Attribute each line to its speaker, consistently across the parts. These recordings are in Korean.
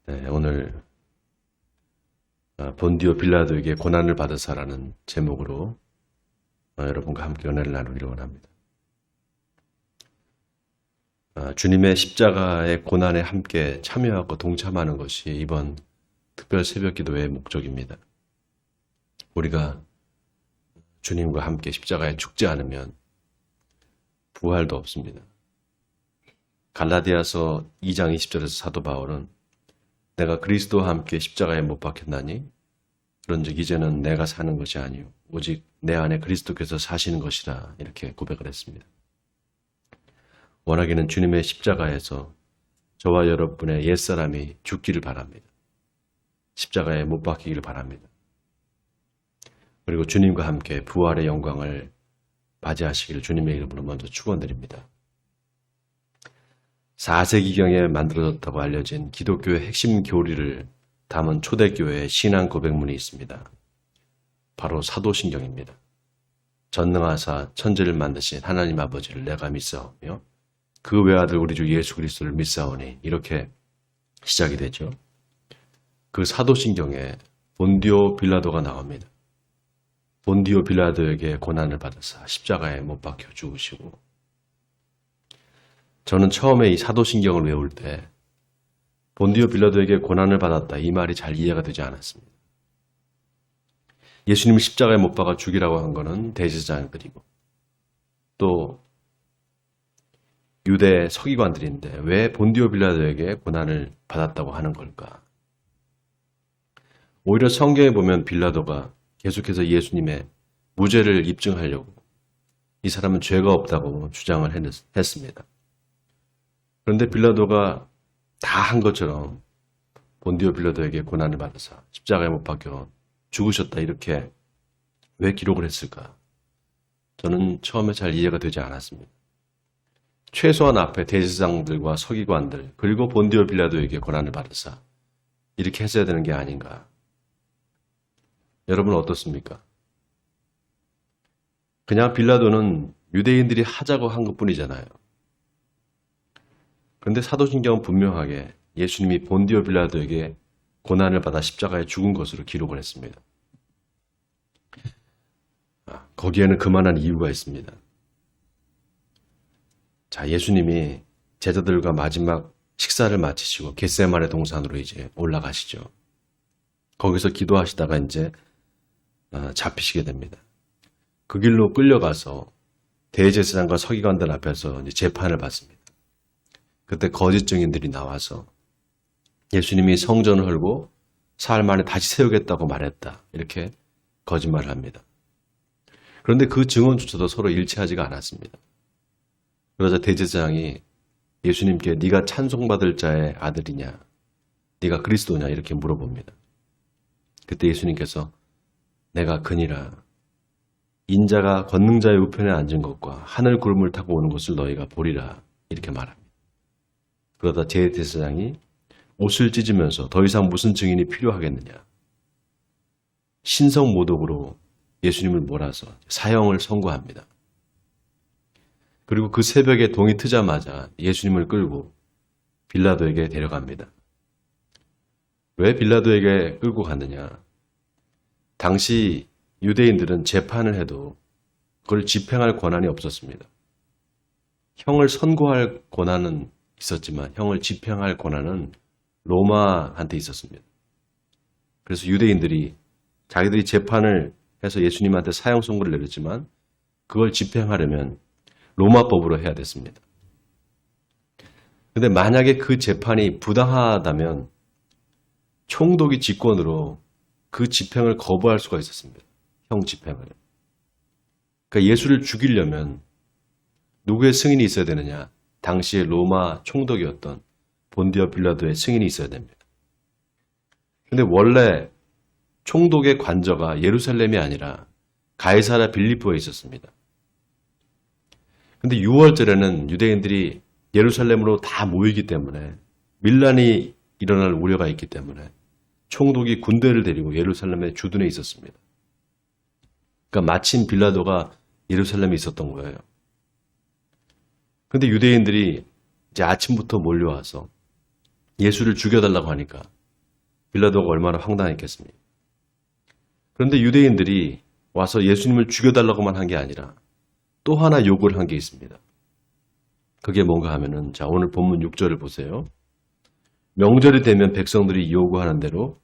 Speaker 1: 네, 오늘 본디오 빌라도에게 고난을 받으사라는 제목으로 여러분과 함께 은혜를 나누기를 원합니다. 주님의 십자가의 고난에 함께 참여하고 동참하는 것이 이번 특별 새벽 기도의 목적입니다. 우리가 주님과 함께 십자가에 죽지 않으면 부활도 없습니다. 갈라디아서 2장 20절에서 사도 바울은 내가 그리스도와 함께 십자가에 못 박혔나니 그런즉 이제는 내가 사는 것이 아니요 오직 내 안에 그리스도께서 사시는 것이라 이렇게 고백을 했습니다. 원하기는 주님의 십자가에서 저와 여러분의 옛사람이 죽기를 바랍니다. 십자가에 못 박히기를 바랍니다. 그리고 주님과 함께 부활의 영광을 맞이하시기를 주님의 이름으로 먼저 축원드립니다. 4세기경에 만들어졌다고 알려진 기독교의 핵심 교리를 담은 초대교회의 신앙 고백문이 있습니다. 바로 사도신경입니다. 전능하사 천지를 만드신 하나님 아버지를 내가 믿사오며 그 외아들 우리 주 예수 그리스도를 믿사오니 이렇게 시작이 되죠. 그 사도신경에 본디오 빌라도가 나옵니다. 본디오 빌라도에게 고난을 받으사 십자가에 못 박혀 죽으시고, 저는 처음에 이 사도신경을 외울 때 본디오 빌라도에게 고난을 받았다 이 말이 잘 이해가 되지 않았습니다. 예수님이 십자가에 못 박아 죽이라고 한 것은 대제사장들이고 또 유대 서기관들인데 왜 본디오 빌라도에게 고난을 받았다고 하는 걸까? 오히려 성경에 보면 빌라도가 계속해서 예수님의 무죄를 입증하려고 이 사람은 죄가 없다고 주장을 했습니다. 그런데 빌라도가 다 한 것처럼 본디오 빌라도에게 고난을 받아서 십자가에 못 박혀 죽으셨다 이렇게 왜 기록을 했을까? 저는 처음에 잘 이해가 되지 않았습니다. 최소한 앞에 대제사장들과 서기관들 그리고 본디오 빌라도에게 고난을 받으사 이렇게 했어야 되는 게 아닌가? 여러분은 어떻습니까? 그냥 빌라도는 유대인들이 하자고 한 것뿐이잖아요. 그런데 사도신경은 분명하게 예수님이 본디오 빌라도에게 고난을 받아 십자가에 죽은 것으로 기록을 했습니다. 거기에는 그만한 이유가 있습니다. 자, 예수님이 제자들과 마지막 식사를 마치시고 겟세마네 동산으로 이제 올라가시죠. 거기서 기도하시다가 이제 잡히시게 됩니다. 그 길로 끌려가서 대제사장과 서기관들 앞에서 이제 재판을 받습니다. 그때 거짓 증인들이 나와서 예수님이 성전을 헐고 사흘 만에 다시 세우겠다고 말했다. 이렇게 거짓말을 합니다. 그런데 그 증언조차도 서로 일치하지가 않았습니다. 그러자 대제사장이 예수님께 네가 찬송받을 자의 아들이냐? 네가 그리스도냐? 이렇게 물어봅니다. 그때 예수님께서 내가 그니라. 인자가 권능자의 우편에 앉은 것과 하늘 구름을 타고 오는 것을 너희가 보리라. 이렇게 말합니다. 그러다 대제사장이 옷을 찢으면서 더 이상 무슨 증인이 필요하겠느냐. 신성모독으로 예수님을 몰아서 사형을 선고합니다. 그리고 그 새벽에 동이 트자마자 예수님을 끌고 빌라도에게 데려갑니다. 왜 빌라도에게 끌고 갔느냐. 당시 유대인들은 재판을 해도 그걸 집행할 권한이 없었습니다. 형을 선고할 권한은 있었지만 형을 집행할 권한은 로마한테 있었습니다. 그래서 유대인들이 자기들이 재판을 해서 예수님한테 사형 선고를 내렸지만 그걸 집행하려면 로마법으로 해야 됐습니다. 그런데 만약에 그 재판이 부당하다면 총독이 직권으로 그 집행을 거부할 수가 있었습니다. 형 집행을. 그러니까 예수를 죽이려면 누구의 승인이 있어야 되느냐? 당시의 로마 총독이었던 본디오 빌라도의 승인이 있어야 됩니다. 그런데 원래 총독의 관저가 예루살렘이 아니라 가이사랴 빌립보에 있었습니다. 그런데 6월절에는 유대인들이 예루살렘으로 다 모이기 때문에 밀란이 일어날 우려가 있기 때문에 총독이 군대를 데리고 예루살렘에 주둔해 있었습니다. 그러니까 마침 빌라도가 예루살렘에 있었던 거예요. 그런데 유대인들이 이제 아침부터 몰려와서 예수를 죽여달라고 하니까 빌라도가 얼마나 황당했겠습니까? 그런데 유대인들이 와서 예수님을 죽여달라고만 한 게 아니라 또 하나 요구를 한 게 있습니다. 그게 뭔가 하면은, 자, 오늘 본문 6절을 보세요. 명절이 되면 백성들이 요구하는 대로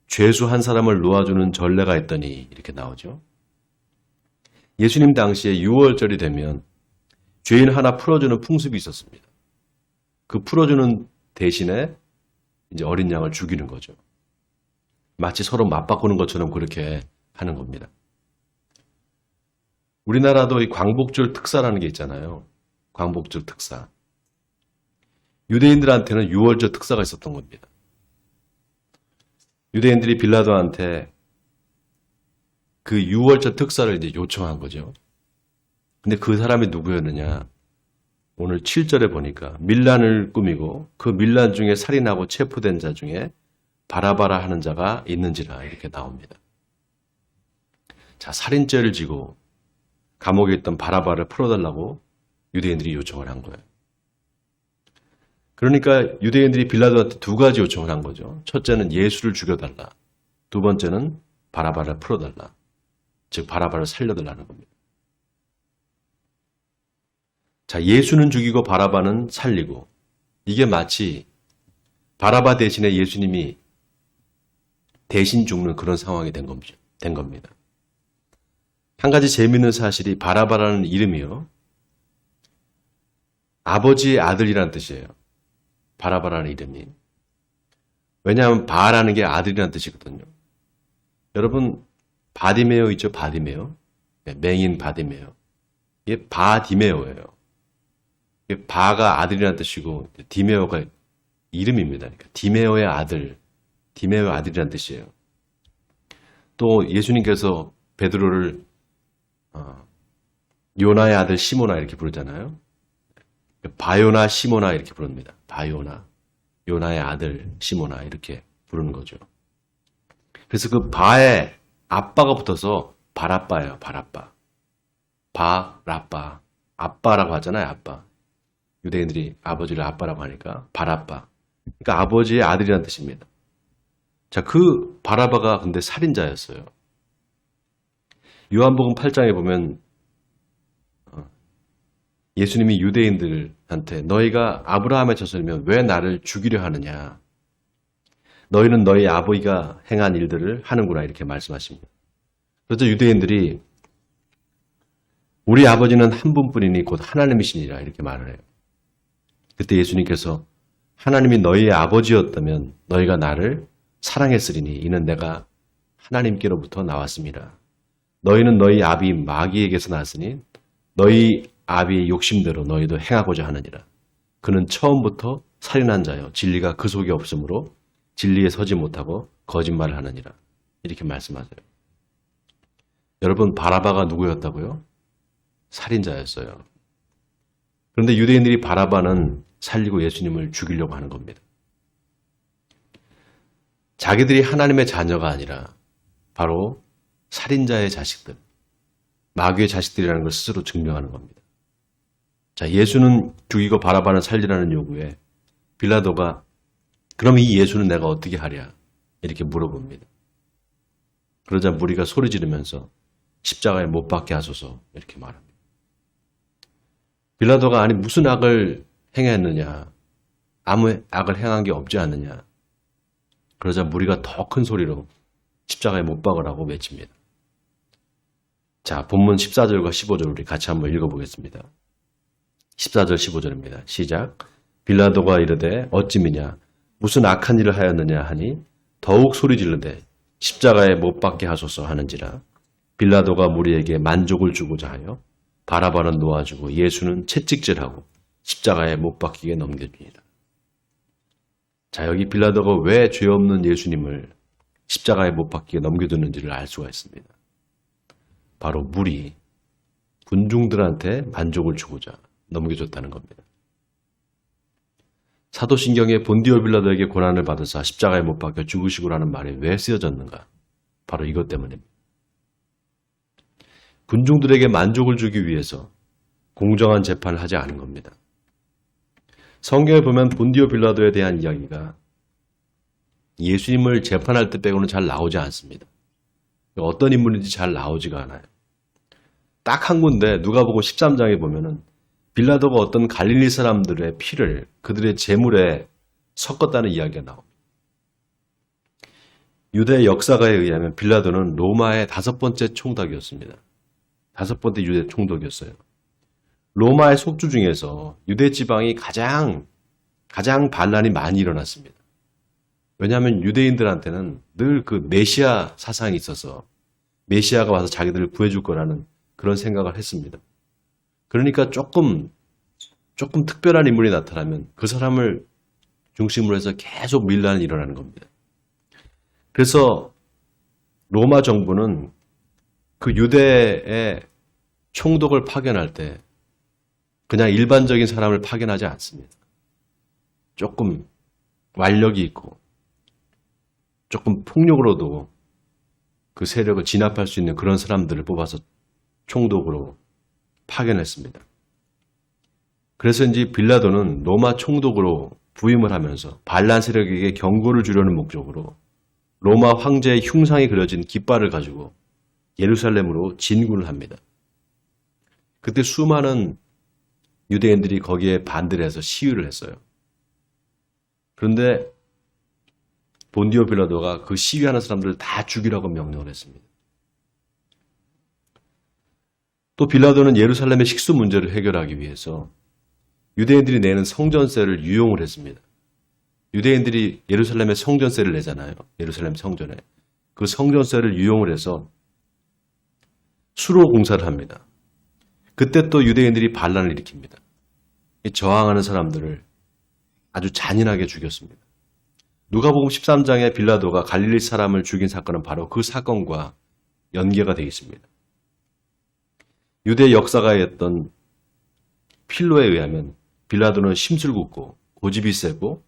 Speaker 1: 죄수 한 사람을 놓아주는 전례가 있더니, 이렇게 나오죠. 예수님 당시에 6월절이 되면 죄인 하나 풀어주는 풍습이 있었습니다. 그 풀어주는 대신에 이제 어린 양을 죽이는 거죠. 마치 서로 맞바꾸는 것처럼 그렇게 하는 겁니다. 우리나라도 이 광복절 특사라는 게 있잖아요. 광복절 특사. 유대인들한테는 6월절 특사가 있었던 겁니다. 유대인들이 빌라도한테 그 6월절 특사를 이제 요청한 거죠. 근데 그 사람이 누구였느냐? 오늘 7절에 보니까 밀란을 꾸미고 그 밀란 중에 살인하고 체포된 자 중에 바라바라 하는 자가 있는지라, 이렇게 나옵니다. 자, 살인죄를 지고 감옥에 있던 바라바를 풀어달라고 유대인들이 요청을 한 거예요. 그러니까 유대인들이 빌라도한테 두 가지 요청을 한 거죠. 첫째는 예수를 죽여달라. 두 번째는 바라바를 풀어달라. 즉 바라바를 살려달라는 겁니다. 자, 예수는 죽이고 바라바는 살리고, 이게 마치 바라바 대신에 예수님이 대신 죽는 그런 상황이 된 겁니다. 한 가지 재미있는 사실이 바라바라는 이름이요, 아버지의 아들이라는 뜻이에요. 바라바라는 이름이. 왜냐하면 바라는 게 아들이라는 뜻이거든요. 여러분, 바디메오 있죠? 바디메오. 맹인 바디메오. 이게 바디메오예요. 이게 바가 아들이라는 뜻이고 디메오가 이름입니다. 그러니까 디메오의 아들, 디메오의 아들이라는 뜻이에요. 또 예수님께서 베드로를 요나의 아들 시모나 이렇게 부르잖아요. 바요나 시모나 이렇게 부릅니다. 바요나, 요나의 아들 시모나 이렇게 부르는 거죠. 그래서 그 바에 아빠가 붙어서 바라빠예요. 바라빠. 바라빠. 아빠라고 하잖아요. 아빠. 유대인들이 아버지를 아빠라고 하니까 바라빠. 그러니까 아버지의 아들이라는 뜻입니다. 자, 그 바라바가 근데 살인자였어요. 요한복음 8장에 보면 예수님이 유대인들한테 너희가 아브라함의 자손이면 왜 나를 죽이려 하느냐. 너희는 너희 아버지가 행한 일들을 하는구나, 이렇게 말씀하십니다. 그래서 유대인들이 우리 아버지는 한 분뿐이니 곧 하나님이시니라, 이렇게 말을 해요. 그때 예수님께서 하나님이 너희의 아버지였다면 너희가 나를 사랑했으리니 이는 내가 하나님께로부터 나왔습니다. 너희는 너희 아비 마귀에게서 나왔으니 너희 아비의 욕심대로 너희도 행하고자 하느니라. 그는 처음부터 살인한 자요 진리가 그 속에 없으므로 진리에 서지 못하고 거짓말을 하느니라. 이렇게 말씀하세요. 여러분, 바라바가 누구였다고요? 살인자였어요. 그런데 유대인들이 바라바는 살리고 예수님을 죽이려고 하는 겁니다. 자기들이 하나님의 자녀가 아니라 바로 살인자의 자식들, 마귀의 자식들이라는 걸 스스로 증명하는 겁니다. 자, 예수는 죽이고 바라바는 살리라는 요구에 빌라도가 그럼 이 예수는 내가 어떻게 하랴? 이렇게 물어봅니다. 그러자 무리가 소리 지르면서 십자가에 못 박게 하소서, 이렇게 말합니다. 빌라도가 아니 무슨 악을 행했느냐? 아무 악을 행한 게 없지 않느냐? 그러자 무리가 더 큰 소리로 십자가에 못 박으라고 외칩니다. 자, 본문 14절과 15절 우리 같이 한번 읽어보겠습니다. 14절 15절입니다. 시작. 빌라도가 이르되 어찌미냐 무슨 악한 일을 하였느냐 하니 더욱 소리 지르되 십자가에 못 박게 하소서 하는지라. 빌라도가 무리에게 만족을 주고자 하여 바라바는 놓아주고 예수는 채찍질하고 십자가에 못 박히게 넘겨줍니다. 자, 여기 빌라도가 왜 죄 없는 예수님을 십자가에 못 박히게 넘겨두는지를 알 수가 있습니다. 바로 무리, 군중들한테 만족을 주고자 넘겨줬다는 겁니다. 사도신경에 본디오 빌라도에게 고난을 받으사 십자가에 못 박혀 죽으시고라는 말이 왜 쓰여졌는가? 바로 이것 때문입니다. 군중들에게 만족을 주기 위해서 공정한 재판을 하지 않은 겁니다. 성경에 보면 본디오 빌라도에 대한 이야기가 예수님을 재판할 때 빼고는 잘 나오지 않습니다. 어떤 인물인지 잘 나오지가 않아요. 딱 한 군데 누가복음 13장에 보면은 빌라도가 어떤 갈릴리 사람들의 피를 그들의 제물에 섞었다는 이야기가 나옵니다. 유대 역사가에 의하면 빌라도는 로마의 5번째 총독이었습니다. 5번째 유대 총독이었어요. 로마의 속주 중에서 유대 지방이 가장 반란이 많이 일어났습니다. 왜냐하면 유대인들한테는 늘 그 메시아 사상이 있어서 메시아가 와서 자기들을 구해줄 거라는 그런 생각을 했습니다. 그러니까 조금 특별한 인물이 나타나면 그 사람을 중심으로 해서 계속 밀란이 일어나는 겁니다. 그래서 로마 정부는 그 유대의 총독을 파견할 때 그냥 일반적인 사람을 파견하지 않습니다. 조금 완력이 있고 조금 폭력으로도 그 세력을 진압할 수 있는 그런 사람들을 뽑아서 총독으로 파견했습니다. 그래서 이제 빌라도는 로마 총독으로 부임을 하면서 반란 세력에게 경고를 주려는 목적으로 로마 황제의 흉상이 그려진 깃발을 가지고 예루살렘으로 진군을 합니다. 그때 수많은 유대인들이 거기에 반대를 해서 시위를 했어요. 그런데 본디오 빌라도가 그 시위하는 사람들을 다 죽이라고 명령을 했습니다. 또 빌라도는 예루살렘의 식수 문제를 해결하기 위해서 유대인들이 내는 성전세를 유용을 했습니다. 유대인들이 예루살렘에 성전세를 내잖아요. 예루살렘 성전에. 그 성전세를 유용을 해서 수로 공사를 합니다. 그때 또 유대인들이 반란을 일으킵니다. 저항하는 사람들을 아주 잔인하게 죽였습니다. 누가복음 13장에 빌라도가 갈릴리 사람을 죽인 사건은 바로 그 사건과 연계가 되어 있습니다. 유대 역사가였던 필로에 의하면 빌라도는 심술궂고 고집이 세고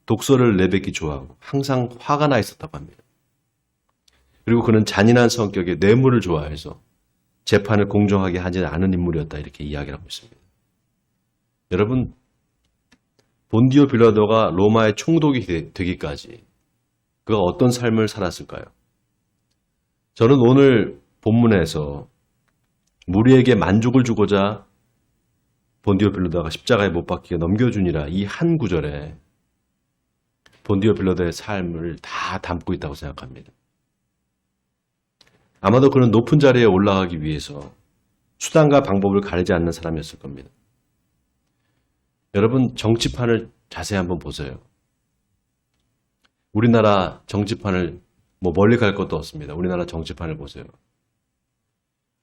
Speaker 1: 독서를 내뱉기 좋아하고 항상 화가 나 있었다고 합니다. 그리고 그는 잔인한 성격의 뇌물을 좋아해서 재판을 공정하게 하지 않은 인물이었다 이렇게 이야기를 하고 있습니다. 여러분, 본디오 빌라도가 로마의 총독이 되기까지 그가 어떤 삶을 살았을까요? 저는 오늘 본문에서 무리에게 만족을 주고자 본디오 빌라도가 십자가에 못 박히게 넘겨주니라 이 한 구절에 본디오 빌라도의 삶을 다 담고 있다고 생각합니다. 아마도 그는 높은 자리에 올라가기 위해서 수단과 방법을 가리지 않는 사람이었을 겁니다. 여러분, 정치판을 자세히 한번 보세요. 우리나라 정치판을 멀리 갈 것도 없습니다. 우리나라 정치판을 보세요.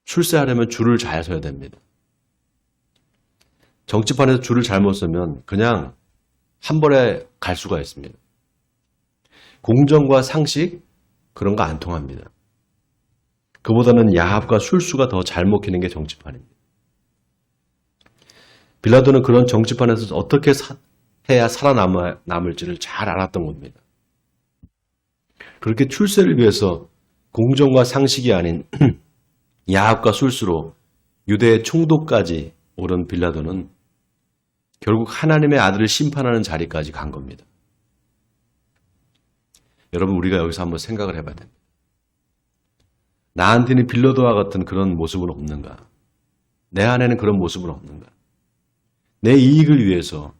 Speaker 1: 출세하려면 줄을 잘 서야 됩니다. 정치판에서 줄을 잘못 서면 그냥 한 번에 갈 수가 있습니다. 공정과 상식 그런 거 안 통합니다. 그보다는 야합과 술수가 더 잘 먹히는 게 정치판입니다. 빌라도는 그런 정치판에서 어떻게 해야 살아남을지를 잘 알았던 겁니다. 그렇게 출세를 위해서 공정과 상식이 아닌 야합과 술수로 유대의 총독까지 오른 빌라도는 결국 하나님의 아들을 심판하는 자리까지 간 겁니다. 여러분, 우리가 여기서 한번 생각을 해봐야 됩니다. 나한테는 빌라도와 같은 그런 모습은 없는가? 내 안에는 그런 모습은 없는가? 내 이익을 위해서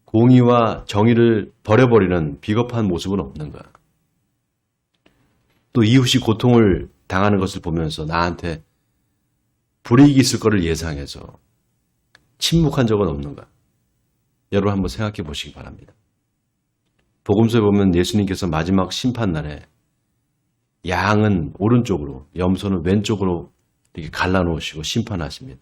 Speaker 1: 공의와 정의를 버려버리는 비겁한 모습은 없는가? 또 이웃이 고통을 당하는 것을 보면서 나한테 불이익이 있을 것을 예상해서 침묵한 적은 없는가? 여러분 한번 생각해 보시기 바랍니다. 복음서에 보면 예수님께서 마지막 심판날에 양은 오른쪽으로, 염소는 왼쪽으로 이렇게 갈라놓으시고 심판하십니다.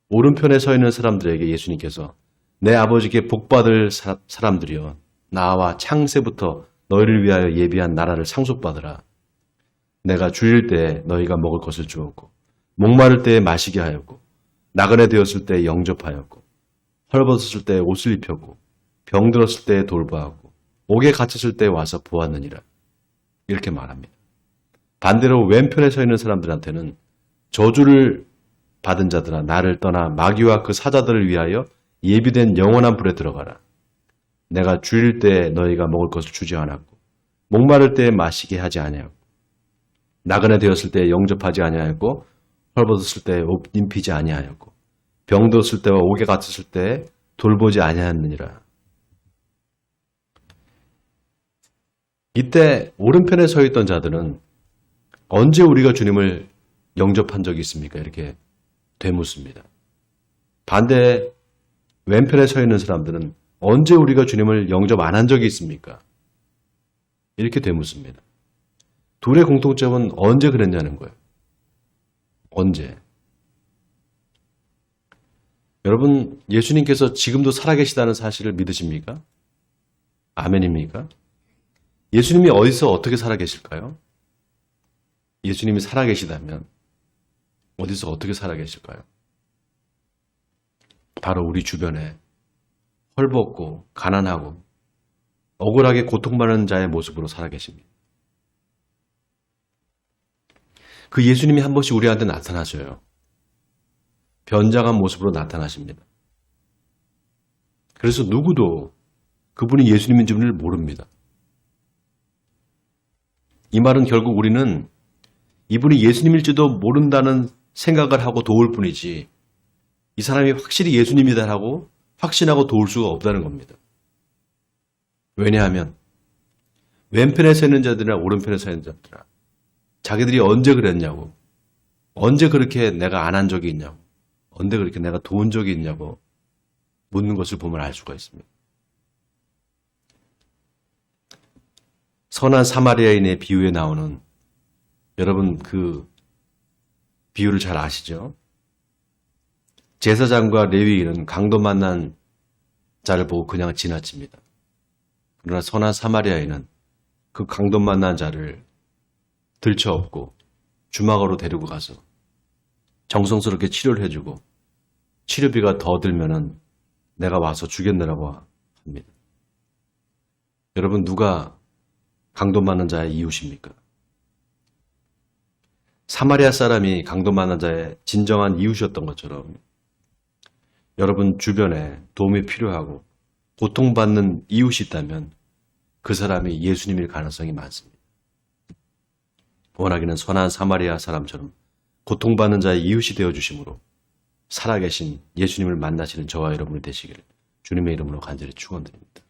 Speaker 1: 오른편에 서 있는 사람들에게 예수님께서 내 아버지께 복받을 사람들이여 나와 창세부터 너희를 위하여 예비한 나라를 상속받으라. 내가 줄일 때 너희가 먹을 것을 주었고 목마를 때에 마시게 하였고 나그네 되었을 때에 영접하였고 헐벗었을 때에 옷을 입혔고 병들었을 때에 돌보았고 옥에 갇혔을 때에 와서 보았느니라. 이렇게 말합니다. 반대로 왼편에 서 있는 사람들한테는 저주를 받은 자들아 나를 떠나 마귀와 그 사자들을 위하여 예비된 영원한 불에 들어가라. 내가 줄일 때 너희가 먹을 것을 주지 않았고 목마를 때에 마시게 하지 아니하고 나그네 되었을 때에 영접하지 아니하였고 헐벗었을 때에 옷 입히지 아니하였고 병들었을 때와 옥에 갇혔을 때에 돌보지 아니하였느니라. 이때 오른편에 서 있던 자들은 언제 우리가 주님을 영접한 적이 있습니까? 이렇게 되묻습니다. 반대에 왼편에 서 있는 사람들은 언제 우리가 주님을 영접 안 한 적이 있습니까? 이렇게 되묻습니다. 둘의 공통점은 언제 그랬냐는 거예요. 언제? 여러분, 예수님께서 지금도 살아계시다는 사실을 믿으십니까? 아멘입니까? 예수님이 어디서 어떻게 살아계실까요? 예수님이 살아계시다면 어디서 어떻게 살아계실까요? 바로 우리 주변에 헐벗고 가난하고 억울하게 고통받는 자의 모습으로 살아계십니다. 그 예수님이 한 번씩 우리한테 나타나셔요. 변장한 모습으로 나타나십니다. 그래서 누구도 그분이 예수님인 줄을 모릅니다. 이 말은 결국 우리는 이분이 예수님일지도 모른다는 생각을 하고 도울 뿐이지 이 사람이 확실히 예수님이다라고 확신하고 도울 수가 없다는 겁니다. 왜냐하면 왼편에 서 있는 자들이나 오른편에 서 있는 자들이나 자기들이 언제 그랬냐고, 언제 그렇게 내가 안 한 적이 있냐고, 언제 그렇게 내가 도운 적이 있냐고 묻는 것을 보면 알 수가 있습니다. 선한 사마리아인의 비유에 나오는, 여러분 그 비유를 잘 아시죠? 제사장과 레위인은 강도 만난 자를 보고 그냥 지나칩니다. 그러나 선한 사마리아인은 그 강도 만난 자를 들쳐업고 주막으로 데리고 가서 정성스럽게 치료를 해주고 치료비가 더 들면은 내가 와서 주겠느라고 합니다. 여러분, 누가 강도 만난 자의 이웃입니까? 사마리아 사람이 강도 만난 자의 진정한 이웃이었던 것처럼 여러분 주변에 도움이 필요하고 고통받는 이웃이 있다면 그 사람이 예수님일 가능성이 많습니다. 원하기는 선한 사마리아 사람처럼 고통받는 자의 이웃이 되어주심으로 살아계신 예수님을 만나시는 저와 여러분이 되시기를 주님의 이름으로 간절히 축원드립니다.